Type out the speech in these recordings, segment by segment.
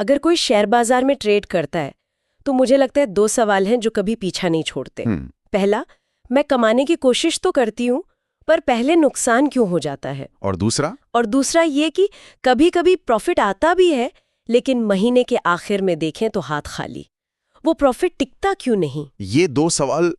अगर कोई शेयर बाजार में ट्रेड करता है तो मुझे लगता है 2 सवाल हैं जो कभी पीछा नहीं छोड़ते। पहला, मैं कमाने की कोशिश तो करती हूँ, पर पहले नुकसान क्यों हो जाता है? और दूसरा ये कि कभी-कभी प्रॉफिट आता भी है, लेकिन महीने के आखिर में देखें तो हाथ खाली। वो प्रॉफिट टिकता क्यों नहीं? ये 2 सवाल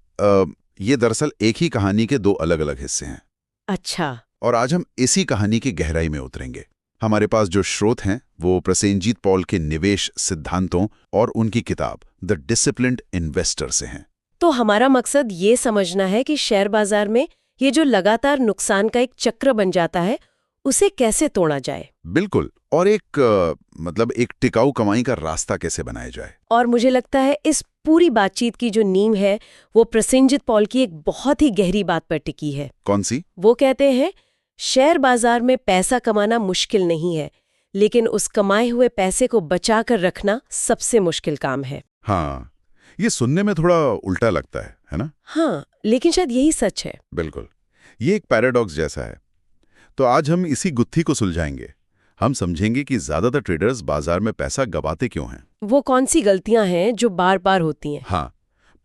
ये दरअसल एक ही कहानी के 2 अलग-अलग हिस्से हैं। अच्छा। और आज हम इसी कहानी की गहराई में उतरेंगे। हमारे पास जो स्रोत हैं वो प्रसेनजीत पॉल के निवेश सिद्धांतों और उनकी किताब द डिसिप्लिन्ड इन्वेस्टर से हैं। तो हमारा मकसद ये समझना है कि शेयर बाजार में ये जो लगातार नुकसान का एक चक्र बन जाता है, उसे कैसे तोड़ा जाए। बिल्कुल, और एक टिकाऊ कमाई का रास्ता कैसे बनाया जाए। और मुझे लगता है इस पूरी बातचीत की जो नींव है वो प्रसेनजीत पॉल की एक बहुत ही गहरी बात पर टिकी है। कौन सी? वो कहते हैं, शेयर बाजार में पैसा कमाना मुश्किल नहीं है, लेकिन उस कमाए हुए पैसे को बचा कर रखना सबसे मुश्किल काम है। हाँ, ये सुनने में थोड़ा उल्टा लगता है ना? हाँ, लेकिन शायद यही सच है। बिल्कुल, ये एक पैराडॉक्स जैसा है। तो आज हम इसी गुत्थी को सुलझाएंगे। हम समझेंगे कि ज्यादातर ट्रेडर्स बाजार में पैसा गंवाते क्यों हैं। वो कौन सी गलतियां हैं जो बार बार होती हैं। हाँ,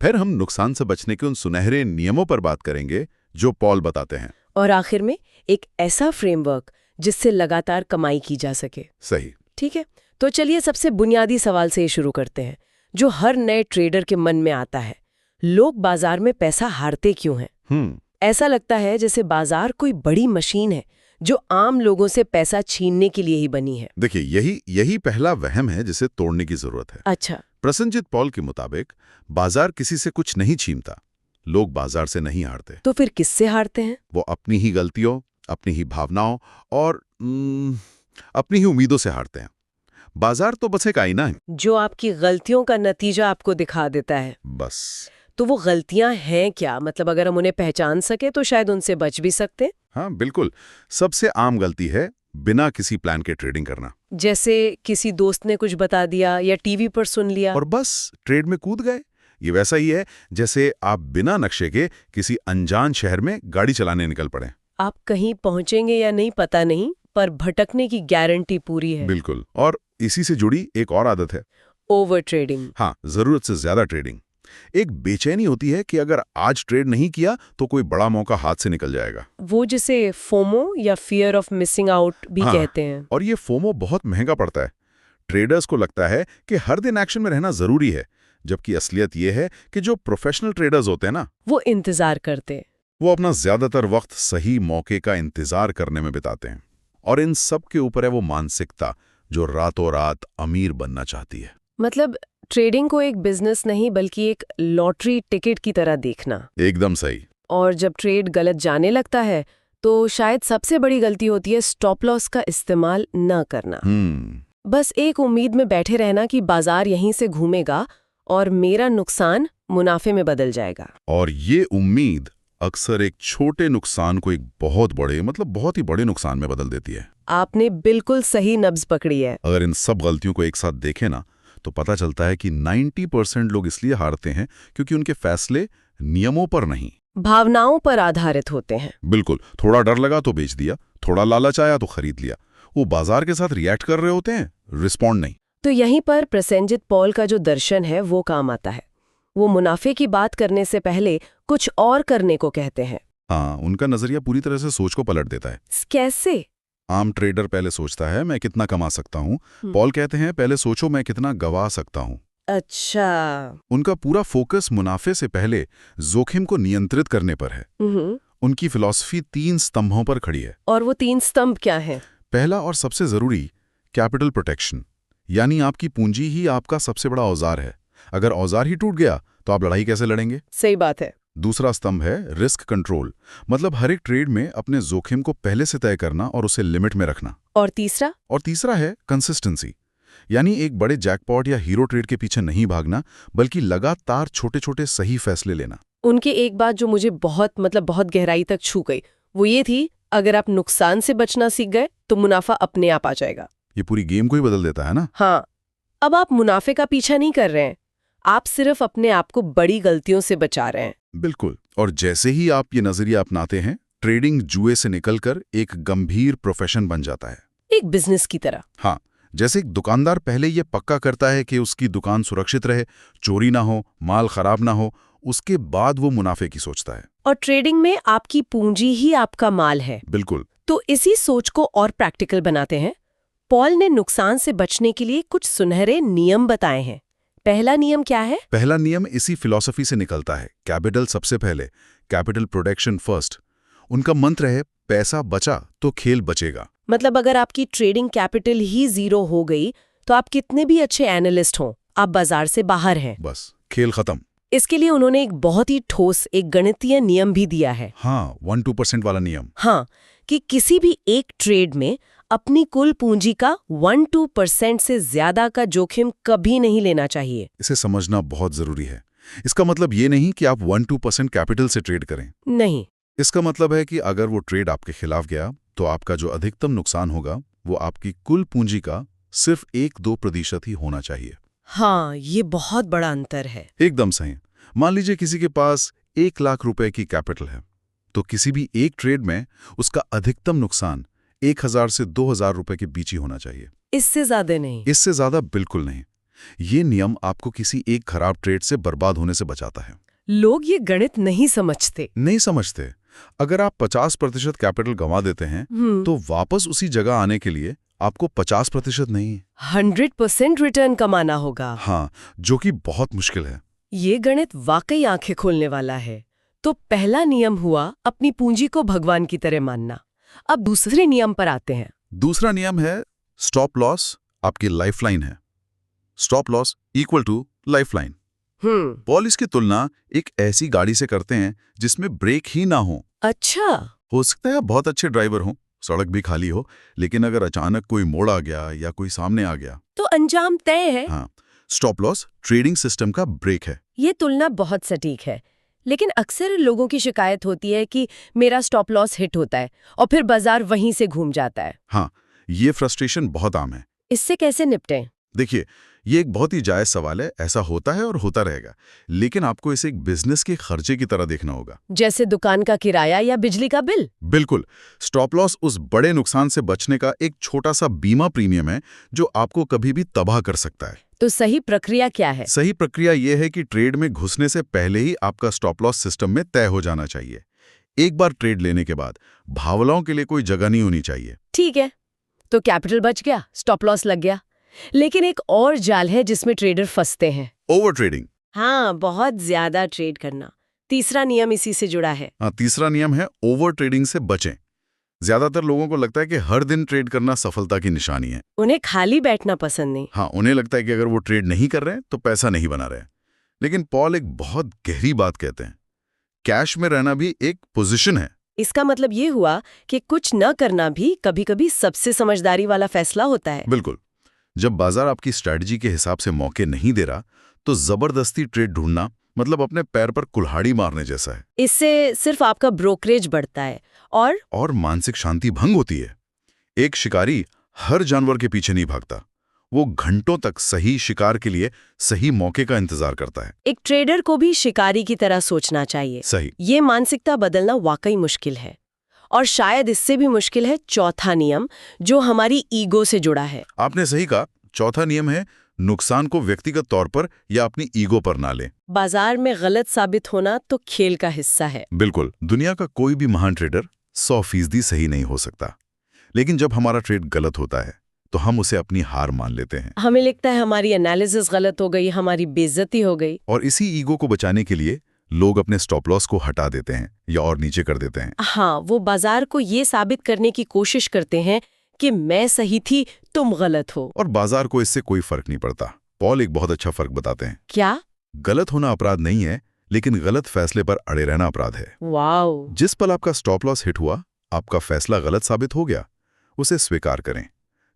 फिर हम नुकसान से बचने के उन सुनहरे नियमों पर बात करेंगे जो पॉल बताते हैं। और आखिर में एक ऐसा फ्रेमवर्क जिससे लगातार कमाई की जा सके। सही। ठीक है, तो चलिए सबसे बुनियादी सवाल से ही शुरू करते हैं, जो हर नए ट्रेडर के मन में आता है। लोग बाजार में पैसा हारते क्यों हैं? ऐसा लगता है जैसे बाजार कोई बड़ी मशीन है जो आम लोगों से पैसा छीनने के लिए ही बनी है। देखिए, यही पहला वहम है जिसे तोड़ने की जरूरत है। अच्छा। प्रसेनजीत पॉल के मुताबिक बाजार किसी से कुछ नहीं छीनता, लोग बाजार से नहीं हारते। तो फिर किससे हारते हैं? वो अपनी ही गलतियों, अपनी ही भावनाओं और अपनी ही उम्मीदों से हारते हैं। बाजार तो बस एक आईना है जो आपकी गलतियों का नतीजा आपको दिखा देता है। बस। तो वो गलतियां हैं क्या? मतलब अगर हम उन्हें पहचान सके तो शायद उनसे बच भी सकते। हाँ बिल्कुल, सबसे आम गलती है बिना किसी प्लान के ट्रेडिंग करना। जैसे किसी दोस्त ने कुछ बता दिया या टीवी पर सुन लिया और बस ट्रेड में कूद गए। ये वैसा ही है जैसे आप बिना नक्शे के किसी अनजान शहर में गाड़ी चलाने निकल पड़े। आप कहीं पहुंचेंगे या नहीं पता नहीं, पर भटकने की गारंटी पूरी है। बिल्कुल, और इसी से जुड़ी एक और आदत है, ओवर ट्रेडिंग। हाँ, जरूरत से ज्यादा ट्रेडिंग। एक बेचैनी होती है कि अगर आज ट्रेड नहीं किया तो कोई बड़ा मौका हाथ से निकल जाएगा। वो जिसे फोमो या फियर ऑफ मिसिंग आउट भी कहते हैं। और ये फोमो बहुत महंगा पड़ता है। ट्रेडर्स को लगता है कि हर दिन एक्शन में रहना जरूरी है, जबकि असलियत ये है कि जो प्रोफेशनल ट्रेडर्स होते हैं ना, वो इंतजार करते, वो अपना ज्यादातर वक्त सही मौके का इंतजार करने में बिताते हैं। और इन सब के ऊपर है वो मानसिकता जो रातों रात अमीर बनना चाहती है। मतलब ट्रेडिंग को एक बिजनेस नहीं बल्कि एक लॉटरी टिकट की तरह देखना। एकदम सही। और जब ट्रेड गलत जाने लगता है तो शायद सबसे बड़ी गलती होती है स्टॉप लॉस का इस्तेमाल न करना। बस एक उम्मीद में बैठे रहना कि बाजार यहीं से घूमेगा और मेरा नुकसान मुनाफे में बदल जाएगा। और ये उम्मीद अक्सर एक छोटे नुकसान को एक बहुत ही बड़े नुकसान में बदल देती है। आपने बिल्कुल सही नब्ज पकड़ी है। अगर इन सब गलतियों को एक साथ देखें ना, तो पता चलता है कि 90% लोग इसलिए हारते हैं क्योंकि उनके फैसले नियमों पर नहीं, भावनाओं पर आधारित होते हैं। बिल्कुल, थोड़ा डर लगा तो बेच दिया, थोड़ा लालच आया तो खरीद लिया। वो बाजार के साथ रिएक्ट कर रहे होते हैं, रिस्पॉन्ड नहीं। तो यहीं पर प्रसेनजीत पॉल का जो दर्शन है वो काम आता है। वो मुनाफे की बात करने से पहले कुछ और करने को कहते हैं। हाँ, उनका नजरिया पूरी तरह से सोच को पलट देता है। कैसे? आम ट्रेडर पहले सोचता है मैं कितना कमा सकता हूँ, पॉल कहते हैं पहले सोचो मैं कितना गवा सकता हूँ। अच्छा। उनका पूरा फोकस मुनाफे से पहले जोखिम को नियंत्रित करने पर है। उनकी फिलॉसफी 3 स्तंभों पर खड़ी है। और वो 3 स्तंभ क्या हैं? पहला और सबसे जरूरी, कैपिटल प्रोटेक्शन, यानी आपकी पूंजी ही आपका सबसे बड़ा औजार है। अगर औजार ही टूट गया तो आप लड़ाई कैसे लड़ेंगे? सही बात है। दूसरा स्तंभ है रिस्क कंट्रोल, मतलब हर एक ट्रेड में अपने जोखिम को पहले से तय करना और उसे लिमिट में रखना। और तीसरा है कंसिस्टेंसी, यानी एक बड़े जैकपॉट या हीरो ट्रेड के पीछे नहीं भागना, बल्कि लगातार छोटे छोटे सही फैसले लेना। उनकी एक बात जो मुझे बहुत गहराई तक छू गई वो ये थी, अगर आप नुकसान से बचना सीख गए तो मुनाफा अपने आप आ जाएगा। ये पूरी गेम को ही बदल देता है ना। हाँ, अब आप मुनाफे का पीछा नहीं कर रहे हैं, आप सिर्फ अपने आप को बड़ी गलतियों से बचा रहे हैं। बिल्कुल, और जैसे ही आप ये नजरिया अपनाते हैं, ट्रेडिंग जुए से निकलकर एक गंभीर प्रोफेशन बन जाता है, एक बिजनेस की तरह। हाँ, जैसे एक दुकानदार पहले ये पक्का करता है कि उसकी दुकान सुरक्षित रहे, चोरी ना हो, माल खराब ना हो, उसके बाद वो मुनाफे की सोचता है। और ट्रेडिंग में आपकी पूंजी ही आपका माल है। बिल्कुल। तो इसी सोच को और प्रैक्टिकल बनाते हैं। पॉल ने नुकसान से बचने के लिए कुछ सुनहरे नियम बताए हैं। पहला नियम क्या है? पहला नियम इसी फिलॉसफी से निकलता है, कैपिटल सबसे पहले, कैपिटल प्रोटेक्शन फर्स्ट। उनका मंत्र है, पैसा बचा तो खेल बचेगा। मतलब अगर आपकी ट्रेडिंग कैपिटल ही 0 हो गई तो आप कितने भी अच्छे एनालिस्ट हों, आप बाजार से बाहर हैं। बस खेल खत्म। इसके लिए उन्होंने एक बहुत ही ठोस एक गणितीय नियम भी दिया है। हाँ, 1-2% वाला नियम। हाँ, कि किसी भी एक ट्रेड में अपनी कुल पूंजी का 1-2% से ज्यादा का जोखिम कभी नहीं लेना चाहिए। इसे समझना बहुत जरूरी है। इसका मतलब ये नहीं कि आप 1-2% कैपिटल से ट्रेड करें। नहीं, इसका मतलब है कि अगर वो ट्रेड आपके खिलाफ गया तो आपका जो अधिकतम नुकसान होगा वो आपकी कुल पूंजी का सिर्फ 1-2% ही होना चाहिए। हाँ, ये बहुत बड़ा अंतर है। एकदम सही। मान लीजिए किसी के पास 1 लाख रुपए की कैपिटल है, तो किसी भी एक ट्रेड में उसका अधिकतम नुकसान 1000 से 2000 रुपए के बीच ही होना चाहिए। इससे ज्यादा नहीं। इससे ज्यादा बिल्कुल नहीं। ये नियम आपको किसी एक खराब ट्रेड से बर्बाद होने से बचाता है। लोग ये गणित नहीं समझते। अगर आप 50% कैपिटल गंवा देते हैं तो वापस उसी जगह आने के लिए आपको 50% नहीं, 100% रिटर्न कमाना होगा। हाँ, जो कि बहुत मुश्किल है। ये गणित वाकई आंखें खोलने वाला है। तो पहला नियम हुआ अपनी पूंजी को भगवान की तरह मानना। अब दूसरे नियम पर आते हैं। दूसरा नियम है स्टॉप लॉस आपकी लाइफलाइन है। Stop loss equal to lifeline. Paul इसकी तुलना एक ऐसी गाड़ी से करते हैं जिसमें ब्रेक ही ना हो। अच्छा। हो सकता है आप बहुत अच्छे ड्राइवर हो, सड़क भी खाली हो, लेकिन अगर अचानक कोई मोड़ आ गया या कोई सामने आ गया तो अंजाम तय है। हाँ, स्टॉप लॉस ट्रेडिंग सिस्टम का ब्रेक है। ये तुलना बहुत सटीक है, लेकिन अक्सर लोगों की शिकायत होती है कि मेरा स्टॉप लॉस हिट होता है और फिर बाजार वहीं से घूम जाता है। हाँ, ये फ्रस्ट्रेशन बहुत आम है। इससे कैसे निपटें? देखिए, ये एक बहुत ही जायज सवाल है। ऐसा होता है और होता रहेगा, लेकिन आपको इसे एक बिजनेस के खर्चे की तरह देखना होगा, जैसे दुकान का किराया या बिजली का बिल। बिल्कुल। स्टॉप लॉस उस बड़े नुकसान से बचने का एक छोटा सा बीमा प्रीमियम है जो आपको कभी भी तबाह कर सकता है। तो सही प्रक्रिया क्या है? सही प्रक्रिया यह है कि ट्रेड में घुसने से पहले ही आपका स्टॉप लॉस सिस्टम में तय हो जाना चाहिए। एक बार ट्रेड लेने के बाद भावनाओं के लिए कोई जगह नहीं होनी चाहिए। ठीक है, तो कैपिटल बच गया, स्टॉप लॉस लग गया। लेकिन एक और जाल है जिसमें ट्रेडर फंसते हैं, ओवर ट्रेडिंग। हाँ, बहुत ज्यादा ट्रेड करना। तीसरा नियम इसी से जुड़ा है। हाँ, तीसरा नियम है ओवर ट्रेडिंग से बचें। ज्यादातर लोगों को लगता है कि हर दिन ट्रेड करना सफलता की निशानी है। उन्हें खाली बैठना पसंद नहीं। हाँ, उन्हें लगता है कि अगर वो ट्रेड नहीं कर रहे हैं तो पैसा नहीं बना रहे। लेकिन पॉल एक बहुत गहरी बात कहते हैं, कैश में रहना भी एक पोजीशन है। इसका मतलब ये हुआ कि कुछ न करना भी कभी-कभी सबसे समझदारी वाला फैसला होता है। बिल्कुल। जब बाजार आपकी स्ट्रैटेजी के हिसाब से मौके नहीं दे रहा तो जबरदस्ती ट्रेड ढूंढना मतलब अपने पैर पर कुल्हाड़ी मारने जैसा है। इससे सिर्फ आपका ब्रोकरेज बढ़ता है और मानसिक शांति भंग होती है। एक शिकारी हर जानवर के पीछे नहीं भागता, वो घंटों तक सही शिकार के लिए सही मौके का इंतजार करता है। एक ट्रेडर को भी शिकारी की तरह सोचना चाहिए। सही। ये मानसिकता बदलना वाकई मुश्किल है, और शायद इससे भी मुश्किल है चौथा नियम, जो हमारी ईगो से जुड़ा है। आपने सही कहा। चौथा नियम है नुकसान को व्यक्तिगत तौर पर या अपनी ईगो पर ना लें। बाजार में गलत साबित होना तो खेल का हिस्सा है। बिल्कुल। दुनिया का कोई भी महान ट्रेडर 100% सही नहीं हो सकता, लेकिन जब हमारा ट्रेड गलत होता है तो हम उसे अपनी हार मान लेते हैं। हमें लगता है हमारी एनालिसिस गलत हो गई, हमारी बेइज्जती हो गई। और इसी ईगो को बचाने के लिए लोग अपने स्टॉप लॉस को हटा देते हैं या और नीचे कर देते हैं। हाँ, वो बाजार को ये साबित करने की कोशिश करते हैं कि मैं सही थी, तुम गलत हो। और बाजार को इससे कोई फर्क नहीं पड़ता। पॉल एक बहुत अच्छा फर्क बताते हैं। क्या? गलत होना अपराध नहीं है, लेकिन गलत फैसले पर अड़े रहना अपराध है। वाओ। जिस पल आपका स्टॉप लॉस हिट हुआ, आपका फैसला गलत साबित हो गया, उसे स्वीकार करें,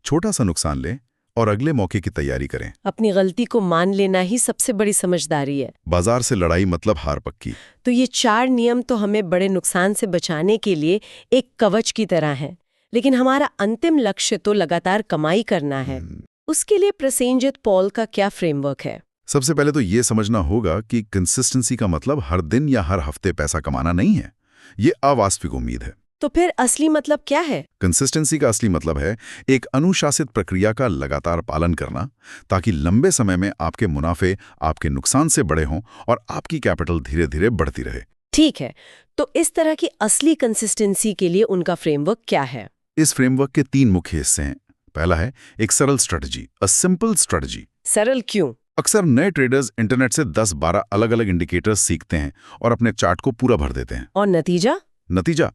छोटा सा नुकसान लें और अगले मौके की तैयारी करें। अपनी गलती को मान लेना ही सबसे बड़ी समझदारी है। बाजार से लड़ाई मतलब हार पक्की। तो ये 4 नियम तो हमें बड़े नुकसान से बचाने के लिए एक कवच की तरह हैं, लेकिन हमारा अंतिम लक्ष्य तो लगातार कमाई करना है। उसके लिए प्रसेनजित पॉल का क्या फ्रेमवर्क है? सबसे पहले तो ये समझना होगा कि कंसिस्टेंसी का मतलब हर दिन या हर हफ्ते पैसा कमाना नहीं है। ये अवास्तविक उम्मीद है। तो फिर असली मतलब क्या है? कंसिस्टेंसी का असली मतलब है एक अनुशासित प्रक्रिया का लगातार पालन करना, ताकि लंबे समय में आपके मुनाफे आपके नुकसान से बड़े हों और आपकी कैपिटल धीरे धीरे बढ़ती रहे। ठीक है, तो इस तरह की असली कंसिस्टेंसी के लिए उनका फ्रेमवर्क क्या है? इस फ्रेमवर्क के 3 मुख्य हिस्से हैं। पहला है एक सरल स्ट्रेटजी, अ सिंपल स्ट्रेटजी। सरल क्यों? अक्सर नए ट्रेडर्स इंटरनेट से 10-12 अलग-अलग इंडिकेटर्स सीखते हैं और अपने चार्ट को पूरा भर देते हैं। और नतीजा? नतीजा,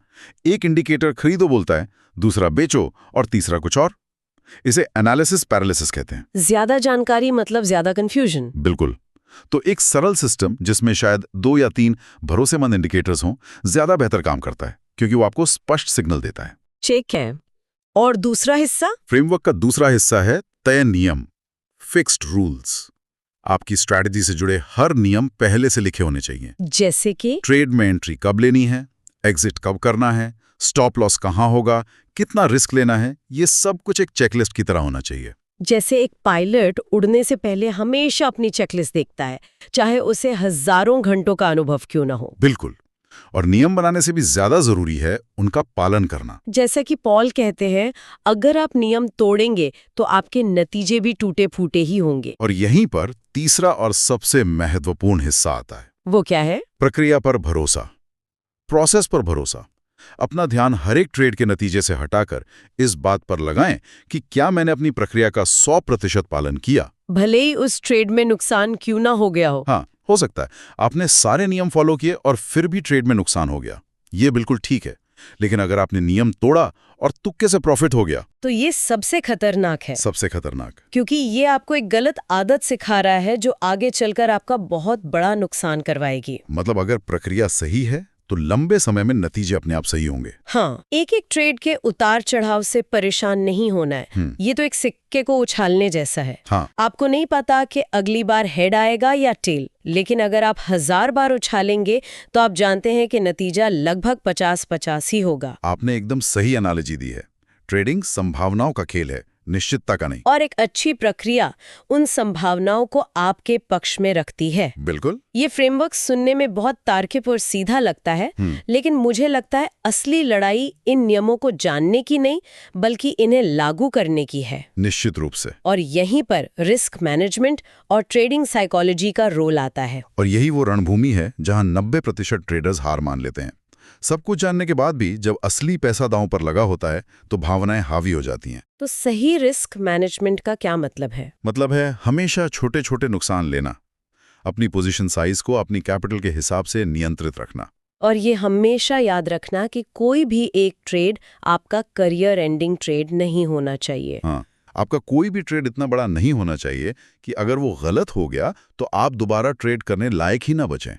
एक इंडिकेटर खरीदो बोलता है, दूसरा बेचो और तीसरा कुछ और। इसे एनालिसिस पैरालिसिस कहते हैं। ज्यादा जानकारी मतलब ज्यादा कंफ्यूजन। बिल्कुल। तो एक सरल सिस्टम जिसमें शायद 2 या 3 भरोसेमंद इंडिकेटर्स हों, ज्यादा बेहतर काम करता है, क्योंकि वो आपको स्पष्ट सिग्नल देता है। ठीक है। और दूसरा हिस्सा? फ्रेमवर्क का दूसरा हिस्सा है तय नियम, फिक्स्ड रूल्स। आपकी स्ट्रैटेजी से जुड़े हर नियम पहले से लिखे होने चाहिए। जैसे कि ट्रेड में एंट्री कब लेनी है, एग्जिट कब करना है, स्टॉप लॉस कहाँ होगा, कितना रिस्क लेना है, ये सब कुछ एक चेकलिस्ट की तरह होना चाहिए। जैसे एक पायलट उड़ने से पहले हमेशा अपनी चेकलिस्ट देखता है, चाहे उसे हजारों घंटों का अनुभव क्यों ना हो। बिल्कुल। और नियम बनाने से भी ज्यादा जरूरी है उनका पालन करना। जैसा कि पॉल कहते हैं, अगर आप नियम तोड़ेंगे तो आपके नतीजे भी टूटे फूटे ही होंगे। और यहीं पर तीसरा और सबसे महत्वपूर्ण हिस्सा आता है। वो क्या है? प्रक्रिया पर भरोसा, प्रोसेस पर भरोसा। अपना ध्यान हर एक ट्रेड के नतीजे से हटाकर इस बात पर लगाएं कि क्या मैंने अपनी प्रक्रिया का 100% पालन किया, भले ही उस ट्रेड में नुकसान क्यों ना हो गया हो। हाँ, हो सकता है आपने सारे नियम फॉलो किए और फिर भी ट्रेड में नुकसान हो गया, ये बिल्कुल ठीक है। लेकिन अगर आपने नियम तोड़ा और तुक्के से प्रॉफिट हो गया, तो ये सबसे खतरनाक है। सबसे खतरनाक, क्योंकि ये आपको एक गलत आदत सिखा रहा है जो आगे चलकर आपका बहुत बड़ा नुकसान करवाएगी। मतलब अगर प्रक्रिया सही है तो लंबे समय में नतीजे अपने आप सही होंगे। हाँ, एक एक ट्रेड के उतार चढ़ाव से परेशान नहीं होना है। ये तो एक सिक्के को उछालने जैसा है। हाँ। आपको नहीं पता कि अगली बार हेड आएगा या टेल, लेकिन अगर आप 1000 बार उछालेंगे तो आप जानते हैं कि नतीजा लगभग 50-50 ही होगा। आपने एकदम सही एनालॉजी दी है। ट्रेडिंग संभावनाओं का खेल है, निश्चितता का नहीं। और एक अच्छी प्रक्रिया उन संभावनाओं को आपके पक्ष में रखती है। बिल्कुल। ये फ्रेमवर्क सुनने में बहुत तार्किक और सीधा लगता है, लेकिन मुझे लगता है असली लड़ाई इन नियमों को जानने की नहीं, बल्कि इन्हें लागू करने की है। निश्चित रूप से। और यहीं पर रिस्क मैनेजमेंट और ट्रेडिंग साइकोलॉजी का रोल आता है। और यही वो रणभूमि है जहां 90% ट्रेडर्स हार मान लेते हैं। सब कुछ जानने के बाद भी जब असली पैसा दांव पर लगा होता है तो भावनाएं हावी हो जाती हैं। तो सही रिस्क मैनेजमेंट का क्या मतलब है? मतलब है हमेशा छोटे छोटे नुकसान लेना, अपनी पोजीशन साइज को अपनी कैपिटल के हिसाब से नियंत्रित रखना। और ये हमेशा याद रखना कि कोई भी एक ट्रेड आपका करियर एंडिंग ट्रेड नहीं होना चाहिए। हाँ, आपका कोई भी ट्रेड इतना बड़ा नहीं होना चाहिए कि अगर वो गलत हो गया तो आप दोबारा ट्रेड करने लायक ही ना बचें।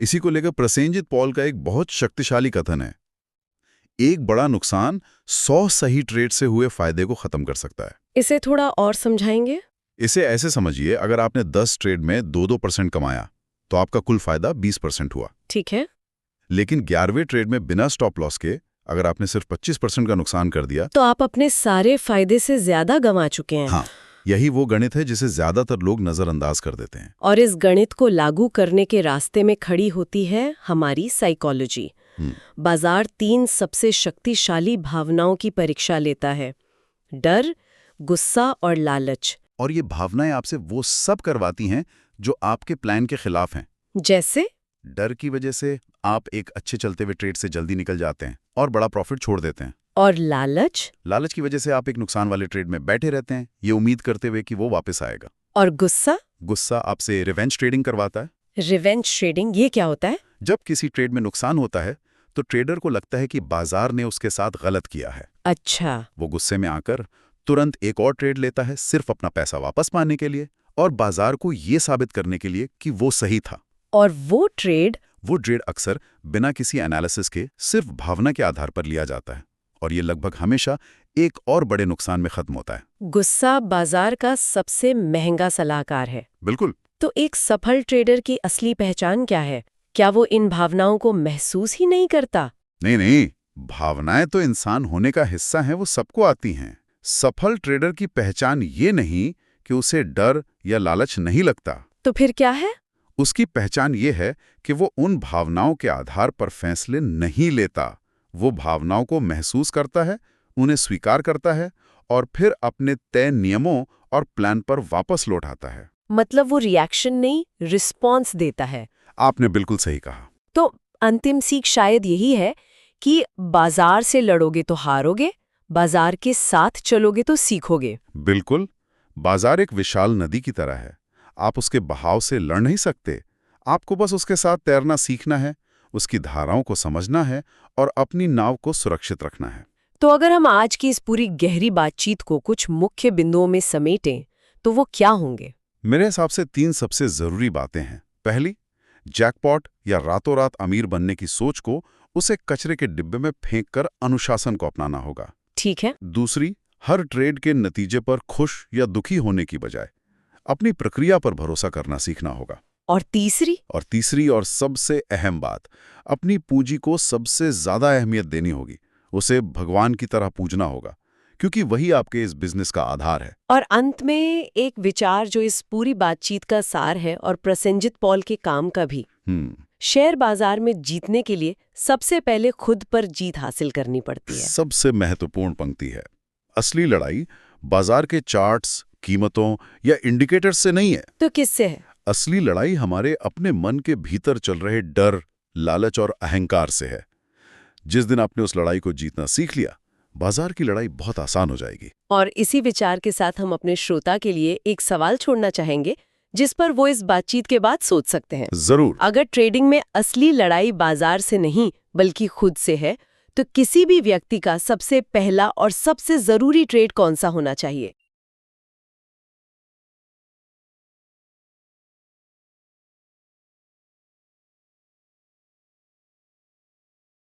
इसी को लेकर प्रसेनजीत पॉल का एक बहुत शक्तिशाली कथन है, एक बड़ा नुकसान 100 सही ट्रेड से हुए फायदे को खत्म कर सकता है। इसे थोड़ा और समझाएंगे? इसे ऐसे समझिए, अगर आपने 10 ट्रेड में 2-2% कमाया तो आपका कुल फायदा 20% हुआ। ठीक है। लेकिन 11वें ट्रेड में बिना स्टॉप लॉस के अगर आपने सिर्फ 25% का नुकसान कर दिया तो आप अपने सारे फायदे से ज्यादा गंवा चुके हैं। हाँ, यही वो गणित है जिसे ज्यादातर लोग नजरअंदाज कर देते हैं। और इस गणित को लागू करने के रास्ते में खड़ी होती है हमारी साइकोलॉजी। बाजार 3 सबसे शक्तिशाली भावनाओं की परीक्षा लेता है, डर, गुस्सा और लालच। और ये भावनाएं आपसे वो सब करवाती हैं जो आपके प्लान के खिलाफ हैं। जैसे? डर की वजह से आप एक अच्छे चलते हुए ट्रेड से जल्दी निकल जाते हैं और बड़ा प्रॉफिट छोड़ देते हैं। और लालच? लालच की वजह से आप एक नुकसान वाले ट्रेड में बैठे रहते हैं, ये उम्मीद करते हुए कि वो वापस आएगा। और गुस्सा? गुस्सा आपसे रिवेंज ट्रेडिंग करवाता है। रिवेंज ट्रेडिंग ये क्या होता है? जब किसी ट्रेड में नुकसान होता है तो ट्रेडर को लगता है कि बाजार ने उसके साथ गलत किया है। अच्छा। वो गुस्से में आकर तुरंत एक और ट्रेड लेता है, सिर्फ अपना पैसा वापस पाने के लिए और बाजार को ये साबित करने के लिए कि वो सही था। और वो ट्रेड अक्सर बिना किसी एनालिसिस के सिर्फ भावना के आधार पर लिया जाता है और ये लगभग हमेशा एक और बड़े नुकसान में खत्म होता है। गुस्सा बाजार का सबसे महंगा सलाहकार है। बिल्कुल। तो एक सफल ट्रेडर की असली पहचान क्या है? क्या वो इन भावनाओं को महसूस ही नहीं करता? नहीं, भावनाएं तो इंसान होने का हिस्सा हैं, वो सबको आती हैं। सफल ट्रेडर की पहचान ये नहीं कि उसे डर या लालच नहीं लगता। तो फिर क्या है? उसकी पहचान ये है कि वो उन भावनाओं के आधार पर फैसले नहीं लेता, वो भावनाओं को महसूस करता है, उन्हें स्वीकार करता है और फिर अपने तय नियमों और प्लान पर वापस लौट आता है। मतलब वो रिएक्शन नहीं, रिस्पॉन्स देता है। आपने बिल्कुल सही कहा। तो अंतिम सीख शायद यही है कि बाजार से लड़ोगे तो हारोगे, बाजार के साथ चलोगे तो सीखोगे। बिल्कुल। बाजार एक विशाल नदी की तरह है। आप उसके बहाव से लड़ नहीं सकते। आपको बस उसके साथ तैरना सीखना है, उसकी धाराओं को समझना है और अपनी नाव को सुरक्षित रखना है। तो अगर हम आज की इस पूरी गहरी बातचीत को कुछ मुख्य बिंदुओं में समेटें, तो वो क्या होंगे? मेरे हिसाब से 3 सबसे जरूरी बातें हैं। पहली, जैकपॉट या रातों रात अमीर बनने की सोच को उसे कचरे के डिब्बे में फेंककर अनुशासन को अपनाना होगा। ठीक है। दूसरी, हर ट्रेड के नतीजे पर खुश या दुखी होने की बजाय अपनी प्रक्रिया पर भरोसा करना सीखना होगा। और तीसरी और सबसे अहम बात, अपनी पूंजी को सबसे ज्यादा अहमियत देनी होगी। उसे भगवान की तरह पूजना होगा, क्योंकि वही आपके इस बिजनेस का आधार है। और अंत में एक विचार जो इस पूरी बातचीत का सार है और प्रसेनजित पॉल के काम का भी। शेयर बाजार में जीतने के लिए सबसे पहले खुद पर जीत हासिल करनी पड़ती है। सबसे महत्वपूर्ण पंक्ति है। असली लड़ाई बाजार के चार्ट्स, कीमतों या इंडिकेटर्स से नहीं है। तो किससे है? असली लड़ाई हमारे अपने मन के भीतर चल रहे डर, लालच और अहंकार से है। जिस दिन आपने उस लड़ाई को जीतना सीख लिया, बाजार की लड़ाई बहुत आसान हो जाएगी। और इसी विचार के साथ हम अपने श्रोता के लिए एक सवाल छोड़ना चाहेंगे, जिस पर वो इस बातचीत के बाद सोच सकते हैं। जरूर। अगर ट्रेडिंग में असली लड़ाई बाजार से नहीं बल्कि खुद से है, तो किसी भी व्यक्ति का सबसे पहला और सबसे जरूरी ट्रेड कौन सा होना चाहिए?